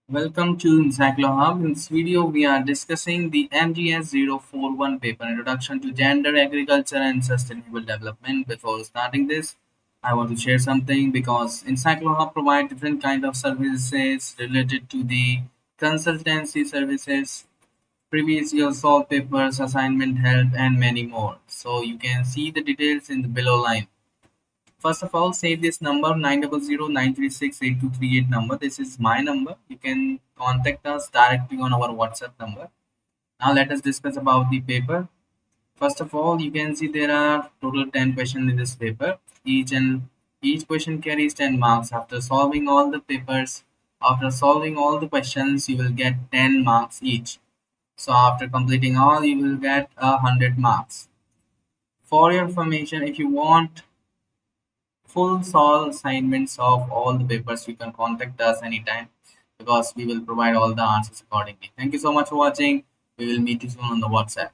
Welcome to Encyclohub. In this video, we are discussing the MGS 041 paper Introduction to Gender, Agriculture and Sustainable Development. Before starting this, I want to share something because Encyclohub provides different kind of services related to the consultancy services, previous year solved papers, assignment help, and many more. So you can see the details in the below line. First of all, save this number 900 936 8238 number. This is my number. You can contact us directly on our WhatsApp number. Now let us discuss about the paper. First of all, you can see there are total 10 questions in this paper. Each question carries 10 marks. After solving all the papers, after solving all the questions, you will get 10 marks each. So after completing all, you will get 100 marks. For your information, if you want full solve assignments of all the papers, you can contact us anytime because we will provide all the answers accordingly. Thank you so much for watching. We will meet you soon on the WhatsApp.